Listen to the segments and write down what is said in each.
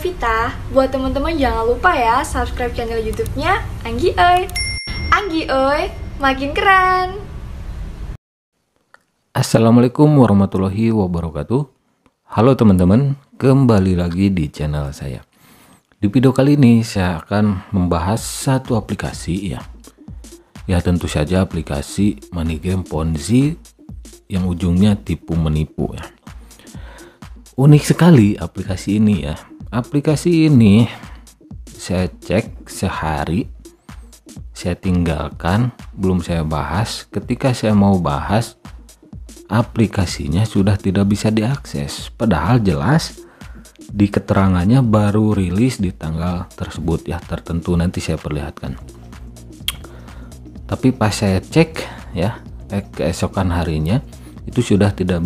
Novita. Buat teman-teman jangan lupa ya subscribe channel YouTube-nya Anggi Oi. Anggi Oi, makin keren. Assalamualaikum warahmatullahi wabarakatuh. Halo teman-teman, kembali lagi di channel saya. Di video kali ini saya akan membahas satu aplikasi ya tentu saja aplikasi money game Ponzi yang ujungnya tipu menipu ya. Unik sekali aplikasi ini ya. Aplikasi ini saya cek sehari, saya tinggalkan, belum saya bahas. Ketika saya mau bahas, aplikasinya sudah tidak bisa diakses. Padahal jelas di keterangannya baru rilis di tanggal tersebut ya, tertentu, nanti saya perlihatkan. Tapi pas saya cek ya, keesokan harinya itu sudah tidak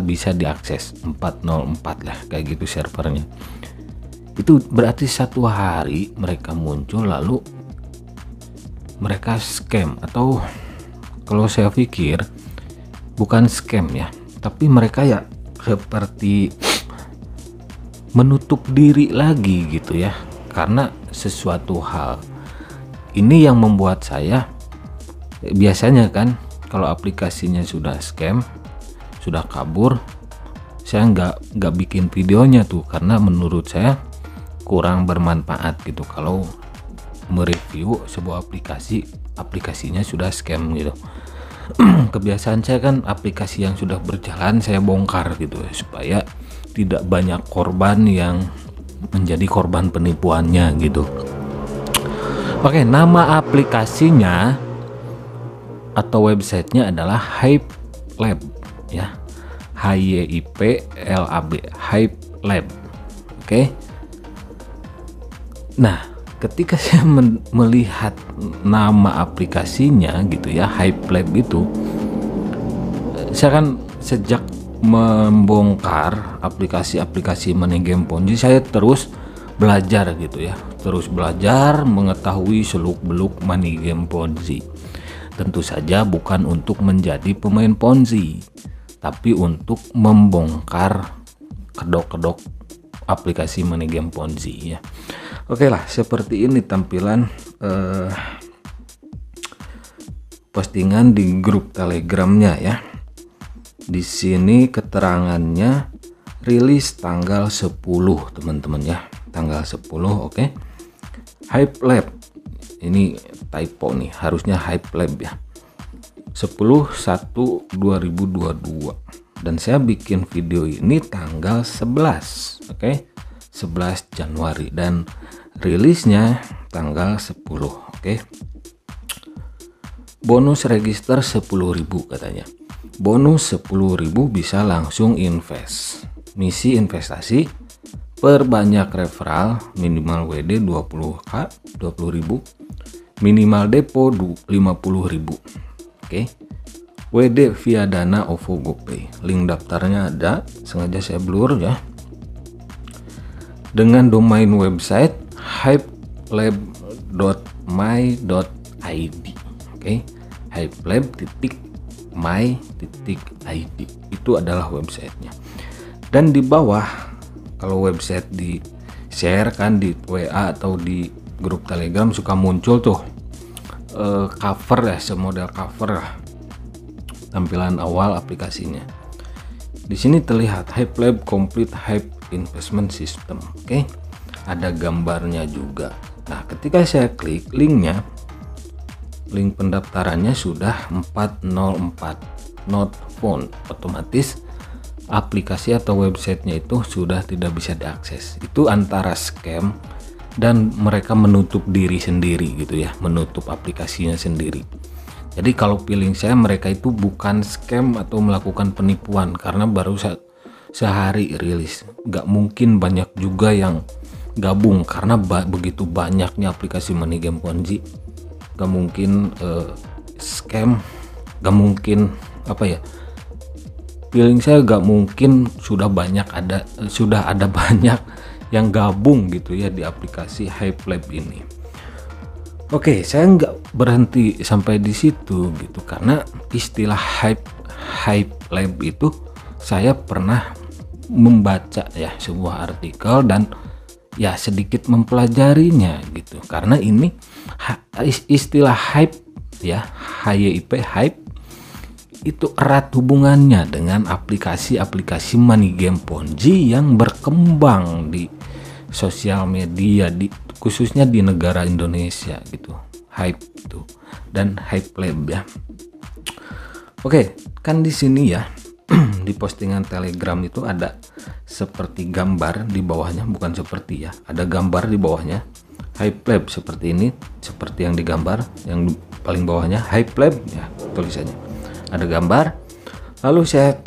bisa diakses. 404 lah kayak gitu servernya. Itu berarti satu hari mereka muncul lalu mereka scam, atau kalau saya pikir bukan scam ya, tapi mereka ya seperti menutup diri lagi gitu ya, karena sesuatu hal ini yang membuat saya, biasanya kan kalau aplikasinya sudah scam, sudah kabur, saya nggak bikin videonya tuh, karena menurut saya kurang bermanfaat gitu kalau mereview sebuah aplikasinya sudah scam gitu. Kebiasaan saya kan aplikasi yang sudah berjalan saya bongkar gitu ya, supaya tidak banyak korban yang menjadi korban penipuannya gitu. Oke, nama aplikasinya atau websitenya adalah Hype Lab ya, HYIPLAB, Hype Lab. Oke. Nah, ketika saya melihat nama aplikasinya gitu ya, Hype Lab itu, saya kan sejak membongkar aplikasi-aplikasi money game Ponzi, saya terus belajar gitu ya, terus belajar mengetahui seluk-beluk money game Ponzi. Tentu saja bukan untuk menjadi pemain Ponzi, tapi untuk membongkar kedok-kedok aplikasi money game Ponzi ya. Oke lah, seperti ini tampilan postingan di grup Telegramnya ya. Di sini keterangannya rilis tanggal 10 teman-teman ya, tanggal 10. Oke. Hype Lab. Ini typo nih, harusnya Hype Lab ya. 10/1/2022. Dan saya bikin video ini tanggal 11. Oke. 11 Januari dan rilisnya tanggal 10. Oke. Bonus register 10.000 katanya. Bonus 10.000 bisa langsung invest. Misi investasi, perbanyak referral, minimal WD 20k, 20.000, minimal depo 50.000. Oke. WD via Dana, OVO, GoPay. Link daftarnya ada, sengaja saya blur ya. Dengan domain website hypelab.my.id. Oke. hypelab.my.id itu adalah websitenya. Dan di bawah, kalau website di share kan di WA atau di grup Telegram suka muncul tuh cover ya, semodel cover lah, tampilan awal aplikasinya. Di sini terlihat Hype Lab Complete Hype Investment System. Oke. Ada gambarnya juga. Nah, ketika saya klik linknya, link pendaftarannya sudah 404 not found, otomatis aplikasi atau websitenya itu sudah tidak bisa diakses. Itu antara scam dan mereka menutup diri sendiri gitu ya, menutup aplikasinya sendiri. Jadi kalau feeling saya mereka itu bukan scam atau melakukan penipuan, karena baru sehari rilis. Nggak mungkin banyak juga yang gabung, karena begitu banyaknya aplikasi money game Ponzi. Nggak mungkin scam, nggak mungkin apa ya, feeling saya nggak mungkin sudah ada banyak yang gabung gitu ya di aplikasi Hype Lab ini. Oke, saya nggak berhenti sampai di situ gitu, karena istilah Hype Lab itu saya pernah membaca ya sebuah artikel dan ya sedikit mempelajarinya gitu, karena ini istilah hype ya, HYIP hype itu erat hubungannya dengan aplikasi-aplikasi money game Ponzi yang berkembang di sosial media, khususnya di negara Indonesia gitu. Hype itu dan Hype Lab ya. Oke, kan di sini ya di postingan Telegram itu ada seperti gambar di bawahnya, bukan seperti ya, ada gambar di bawahnya Hype Lab seperti ini, seperti yang digambar, yang paling bawahnya Hype Lab ya tulisannya. Ada gambar, lalu saya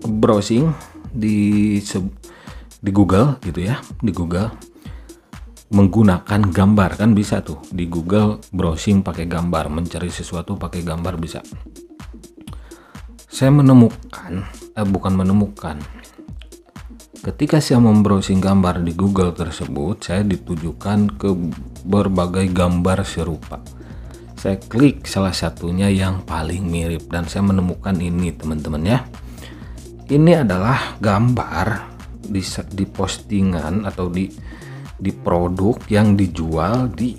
browsing di Google gitu ya, di Google menggunakan gambar, kan bisa tuh di Google browsing pakai gambar, mencari sesuatu pakai gambar bisa. Saya menemukan, ketika saya membrowsing gambar di Google tersebut, saya ditujukan ke berbagai gambar serupa. Saya klik salah satunya yang paling mirip dan saya menemukan ini teman-teman ya. Ini adalah gambar di postingan atau di produk yang dijual di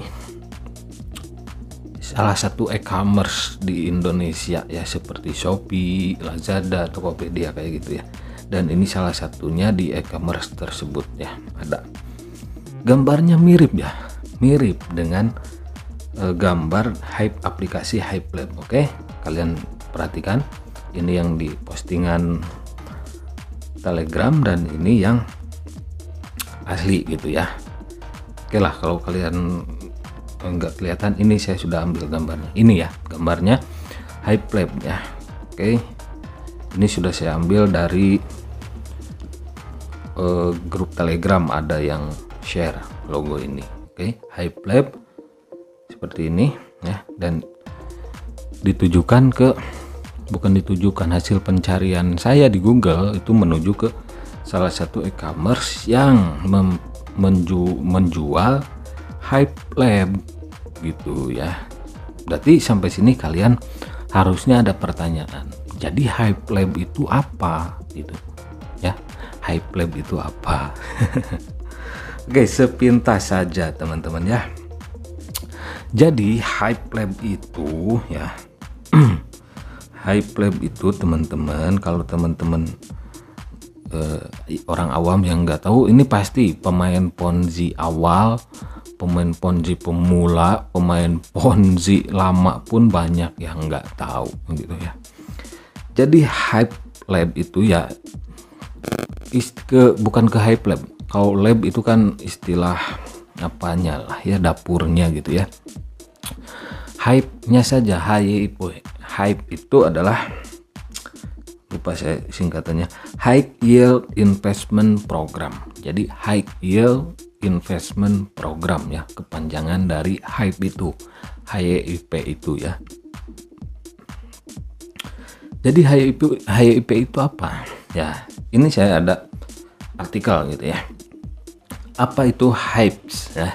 salah satu e-commerce di Indonesia ya, seperti Shopee, Lazada, Tokopedia kayak gitu ya. Dan ini salah satunya di e-commerce tersebut ya. Ada gambarnya mirip ya, mirip dengan gambar aplikasi Hype Lab. Oke, kalian perhatikan, ini yang di postingan Telegram dan ini yang asli gitu ya. Oke lah, kalau kalian nggak kelihatan, ini saya sudah ambil gambarnya. Ini ya gambarnya Hype Lab ya. Oke, ini sudah saya ambil dari grup Telegram, ada yang share logo ini. Oke, Hype Lab seperti ini ya, dan bukan ditujukan hasil pencarian saya di Google itu menuju ke salah satu e-commerce yang menjual Hype Lab gitu ya. Berarti sampai sini kalian harusnya ada pertanyaan. Jadi Hype Lab itu apa gitu ya? Hype Lab itu apa? Oke, sepintas saja teman-teman ya. Jadi Hype Lab itu ya, Hype Lab itu teman-teman, kalau teman-teman orang awam yang nggak tahu, ini pasti pemain Ponzi awal, pemain Ponzi pemula, pemain Ponzi lama pun banyak yang nggak tahu gitu ya. Jadi Hype Lab itu ya bukan ke Hype Lab. Kalau lab itu kan istilah apanya lah ya, dapurnya gitu ya. Hype-nya saja, hype itu adalah, lupa saya singkatannya, High Yield Investment Program. Jadi High Yield Investment Program ya, kepanjangan dari hype itu, HYIP itu ya. Jadi HYIP itu apa ya? Ini saya ada artikel gitu ya. Apa itu hypes ya?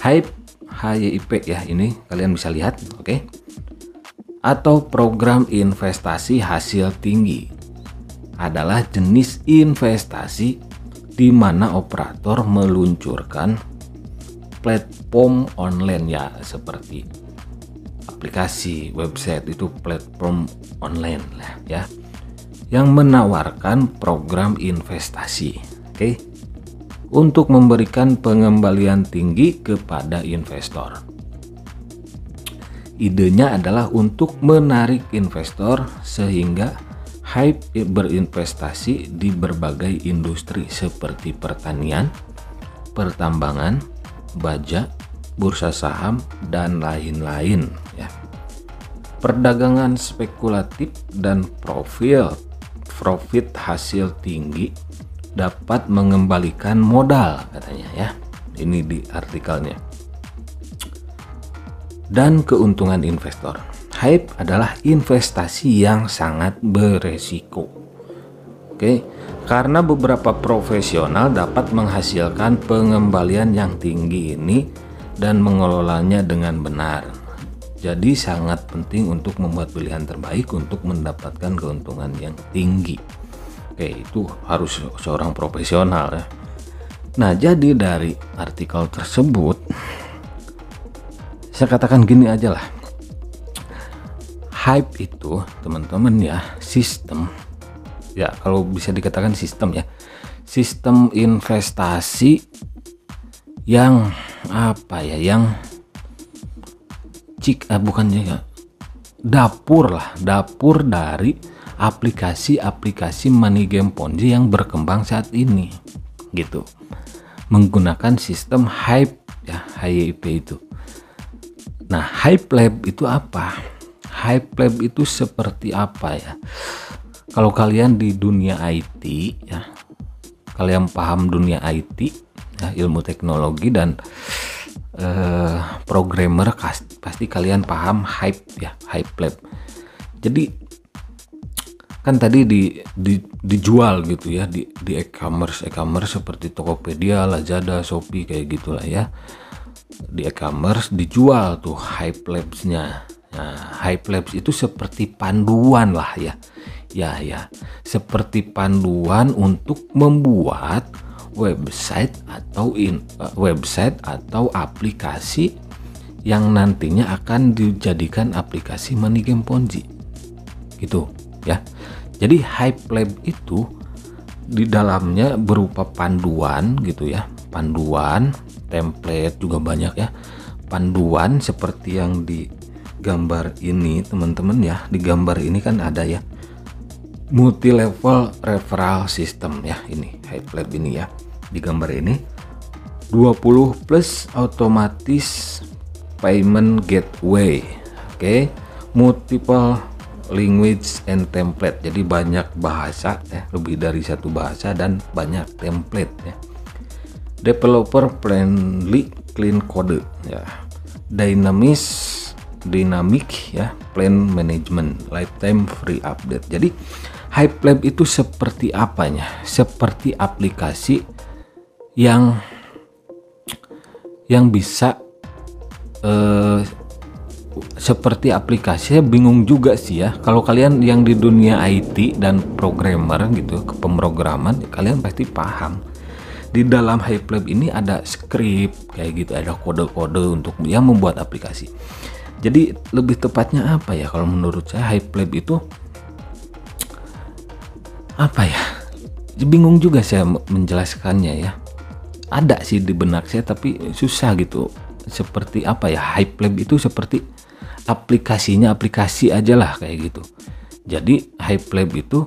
Hype HYIP ya, ini kalian bisa lihat, oke? Atau program investasi hasil tinggi adalah jenis investasi di mana operator meluncurkan platform online ya, seperti aplikasi, website, itu platform online lah ya, yang menawarkan program investasi, oke? Untuk memberikan pengembalian tinggi kepada investor. Idenya adalah untuk menarik investor sehingga hype berinvestasi di berbagai industri seperti pertanian, pertambangan, baja, bursa saham, dan lain-lain ya. Perdagangan spekulatif dan profit hasil tinggi dapat mengembalikan modal katanya ya. Ini di artikelnya. Dan keuntungan investor. Hype adalah investasi yang sangat beresiko. Oke, karena beberapa profesional dapat menghasilkan pengembalian yang tinggi ini dan mengelolanya dengan benar. Jadi sangat penting untuk membuat pilihan terbaik untuk mendapatkan keuntungan yang tinggi. Oke, itu harus seorang profesional ya. Nah, jadi dari artikel tersebut saya katakan gini aja lah. Hype itu teman-teman ya, sistem ya, kalau bisa dikatakan sistem ya, sistem investasi yang apa ya, yang bukannya ya, dapur dari aplikasi-aplikasi money game Ponzi yang berkembang saat ini gitu, menggunakan sistem hype ya, HYP itu. Nah, Hype Lab itu apa? Hype Lab itu seperti apa ya? Kalau kalian di dunia IT ya, kalian paham dunia IT ya, ilmu teknologi dan programmer, pasti kalian paham Hype ya, Hype Lab. Jadi kan tadi dijual gitu ya di e-commerce seperti Tokopedia, Lazada, Shopee kayak gitulah ya. Di e-commerce dijual tuh Hype Labs-nya. Nah, Hype Labs itu seperti panduan lah ya. Ya, seperti panduan untuk membuat website atau aplikasi yang nantinya akan dijadikan aplikasi money game Ponzi. Gitu ya. Jadi Hype Lab itu di dalamnya berupa panduan gitu ya. Panduan, template juga banyak ya. Panduan seperti yang di gambar ini teman-teman ya. Di gambar ini kan ada ya, multi level referral system ya, ini Hype Lab ini ya. Di gambar ini 20 plus otomatis payment gateway. Oke. Multiple language and template. Jadi banyak bahasa ya, lebih dari satu bahasa dan banyak template ya. Developer friendly clean code ya. Dynamic ya, plan management, lifetime free update. Jadi Hype Lab itu seperti apanya? Seperti aplikasi yang bisa seperti aplikasi, bingung juga sih ya. Kalau kalian yang di dunia IT dan programmer gitu, kepemrograman, kalian pasti paham. Di dalam Hype Lab ini ada script kayak gitu, ada kode-kode untuk yang membuat aplikasi. Jadi lebih tepatnya apa ya kalau menurut saya, Hype Lab itu apa ya? Bingung juga saya menjelaskannya ya. Ada sih di benak saya tapi susah gitu. Seperti apa ya? Hype Lab itu seperti aplikasinya, aplikasi aja lah kayak gitu. Jadi Hype Lab itu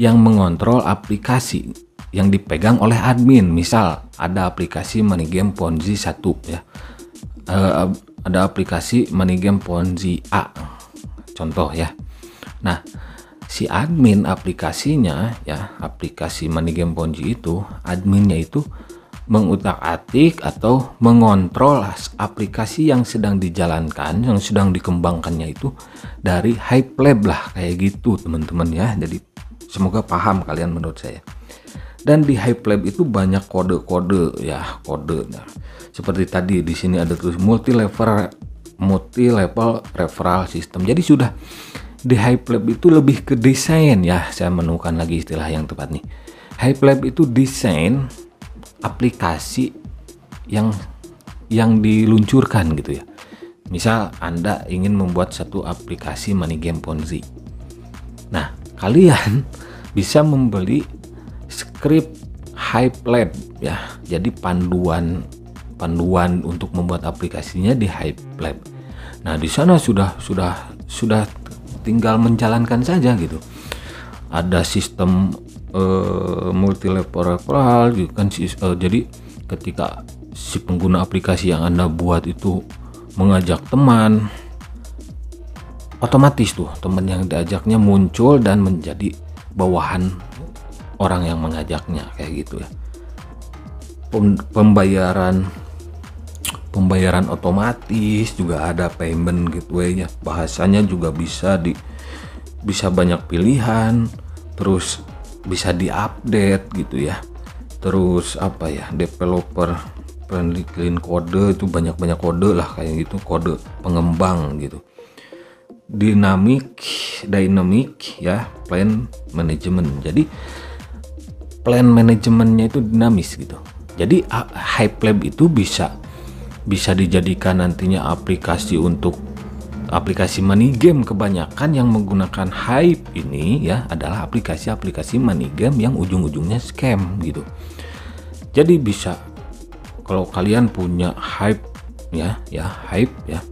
yang mengontrol aplikasi yang dipegang oleh admin. Misal ada aplikasi money game Ponzi 1 ya, ada aplikasi money game Ponzi A contoh ya. Nah, si admin aplikasinya ya, aplikasi money game Ponzi itu, adminnya itu mengutak-atik atau mengontrol aplikasi yang sedang dijalankan, yang sedang dikembangkannya itu dari Hype Lab lah kayak gitu teman-teman ya. Jadi semoga paham kalian menurut saya. Dan di Hype Lab itu banyak kode-kode ya, kode. Nah, seperti tadi di sini ada tulis multi level referral system. Jadi sudah di Hype Lab itu lebih ke desain ya. Saya menemukan lagi istilah yang tepat nih. Hype Lab itu desain aplikasi yang diluncurkan gitu ya. Misal Anda ingin membuat satu aplikasi money game Ponzi. Nah, kalian bisa membeli script Hype Lab ya. Jadi panduan untuk membuat aplikasinya di Hype Lab. Nah, di sana sudah tinggal menjalankan saja gitu. Ada sistem multi level referral gitu kan. Jadi ketika si pengguna aplikasi yang Anda buat itu mengajak teman, otomatis tuh teman yang diajaknya muncul dan menjadi bawahan orang yang mengajaknya kayak gitu ya. Pembayaran otomatis juga ada, payment gateway ya. Bahasanya juga bisa banyak pilihan, terus bisa diupdate gitu ya. Terus apa ya, developer friendly clean kode itu banyak kode lah kayak gitu, kode pengembang gitu. Dynamic ya, plan management. Jadi plan manajemennya itu dinamis gitu. Jadi Hype Lab itu bisa dijadikan nantinya aplikasi untuk aplikasi money game. Kebanyakan yang menggunakan Hype ini ya adalah aplikasi-aplikasi money game yang ujung-ujungnya scam gitu. Jadi bisa, kalau kalian punya Hype Hype ya,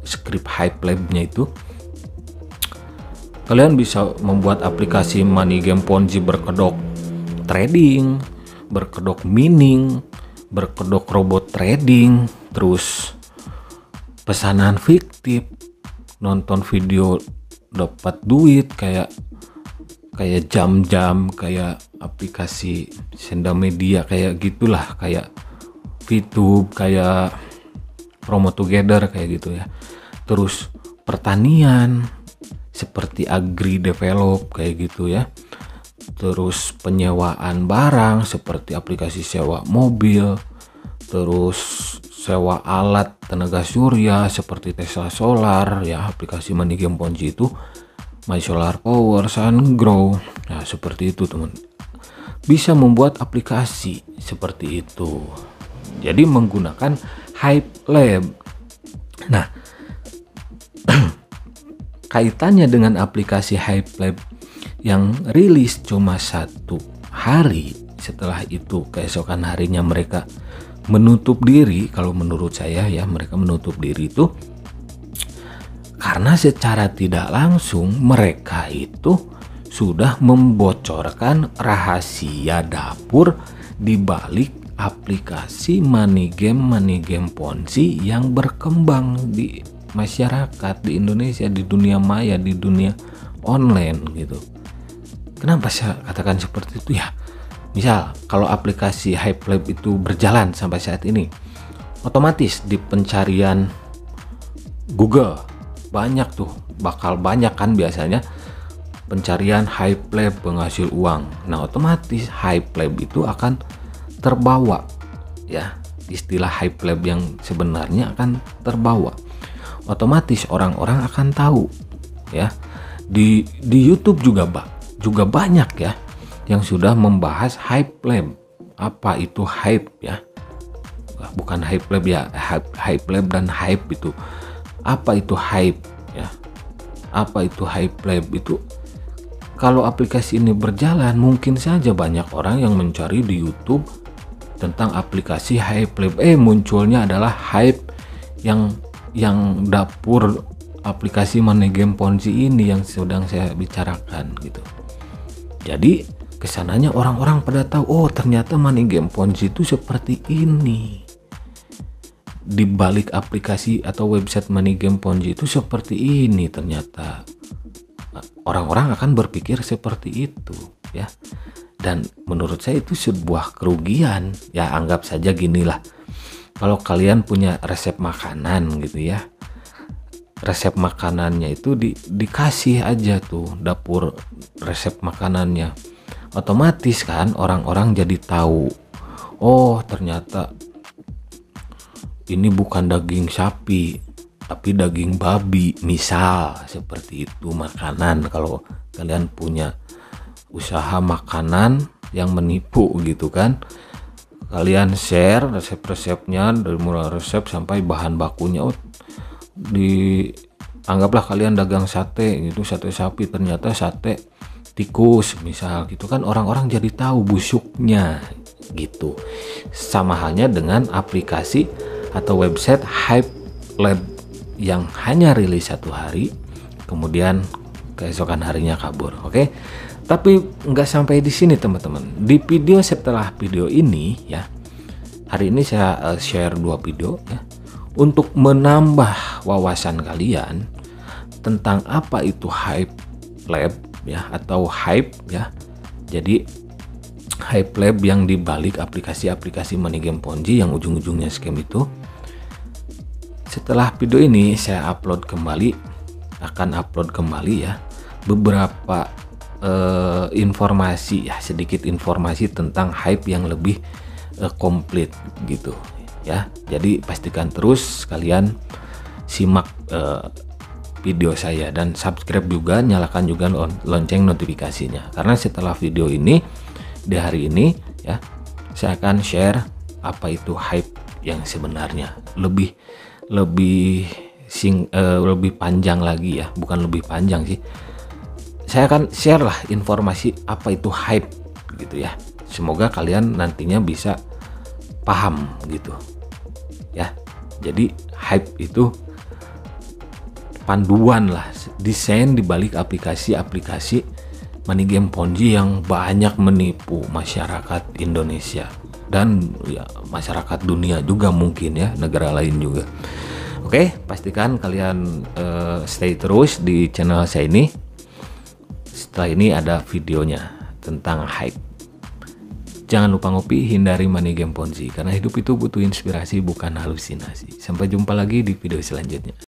script Hype Lab-nya itu, kalian bisa membuat aplikasi money game Ponzi berkedok trading, berkedok mining, berkedok robot trading, terus pesanan fiktif, nonton video dapat duit kayak jam-jam, kayak aplikasi senda media kayak gitulah, kayak VTube, kayak Promo Together kayak gitu ya. Terus pertanian seperti Agri Develop kayak gitu ya. Terus penyewaan barang seperti aplikasi sewa mobil, terus sewa alat tenaga surya seperti Tesla Solar ya, aplikasi money game Ponzi itu My Solar Power, SunGrow. Nah, seperti itu teman. Bisa membuat aplikasi seperti itu. Jadi menggunakan Hype Lab. Nah, kaitannya dengan aplikasi Hype Lab yang rilis cuma 1 hari, setelah itu keesokan harinya mereka menutup diri. Kalau menurut saya ya, mereka menutup diri itu karena secara tidak langsung mereka itu sudah membocorkan rahasia dapur di balik aplikasi money game Ponzi yang berkembang di masyarakat di Indonesia, di dunia maya, di dunia online gitu. Kenapa saya katakan seperti itu ya? Misal kalau aplikasi Hype Lab itu berjalan sampai saat ini, otomatis di pencarian Google banyak tuh, bakal banyak kan biasanya pencarian Hype Lab penghasil uang. Nah, otomatis Hype Lab itu akan terbawa ya, istilah Hype Lab yang sebenarnya akan terbawa. Otomatis orang-orang akan tahu ya. Di YouTube juga banyak ya yang sudah membahas Hype Lab. Apa itu hype ya? Bukan Hype Lab ya, Hype Lab dan hype itu. Apa itu hype ya? Apa itu Hype Lab itu? Kalau aplikasi ini berjalan, mungkin saja banyak orang yang mencari di YouTube tentang aplikasi Hype Lab. Munculnya adalah Hype yang dapur aplikasi money game Ponzi ini yang sedang saya bicarakan gitu. Jadi kesananya orang-orang pada tahu, oh ternyata money game Ponzi itu seperti ini. Di balik aplikasi atau website money game Ponzi itu seperti ini ternyata. Orang-orang akan berpikir seperti itu ya. Dan menurut saya itu sebuah kerugian. Ya anggap saja ginilah. Kalau kalian punya resep makanan gitu ya. Resep makanannya itu dikasih aja tuh dapur resep makanannya. Otomatis kan orang-orang jadi tahu. Oh ternyata ini bukan daging sapi, tapi daging babi. Misal seperti itu makanan. Kalau kalian punya usaha makanan yang menipu gitu kan, kalian share resep-resepnya dari mulai resep sampai bahan bakunya. Anggaplah kalian dagang sate gitu, sate sapi, ternyata sate tikus misal gitu kan, orang-orang jadi tahu busuknya gitu. Sama halnya dengan aplikasi atau website Hype Lab yang hanya rilis 1 hari kemudian keesokan harinya kabur. Oke. Tapi nggak sampai di sini teman-teman. Di video setelah video ini ya, hari ini saya share 2 video ya, untuk menambah wawasan kalian tentang apa itu Hype Lab ya, atau hype ya. Jadi Hype Lab yang dibalik aplikasi-aplikasi money game Ponzi yang ujung-ujungnya scam itu. Setelah video ini saya akan upload kembali ya beberapa informasi ya, sedikit informasi tentang hype yang lebih komplit gitu ya. Jadi pastikan terus kalian simak video saya dan subscribe juga, nyalakan juga lonceng notifikasinya, karena setelah video ini di hari ini ya, saya akan share apa itu hype yang sebenarnya. Lebih panjang lagi ya, bukan lebih panjang sih. Saya akan share lah informasi apa itu hype gitu ya. Semoga kalian nantinya bisa paham gitu ya. Jadi hype itu panduan lah, desain dibalik aplikasi-aplikasi money game Ponzi yang banyak menipu masyarakat Indonesia dan ya masyarakat dunia juga mungkin ya, negara lain juga. Oke, pastikan kalian stay terus di channel saya ini. Setelah ini ada videonya tentang hype. Jangan lupa ngopi, hindari money game Ponzi karena hidup itu butuh inspirasi bukan halusinasi. Sampai jumpa lagi di video selanjutnya.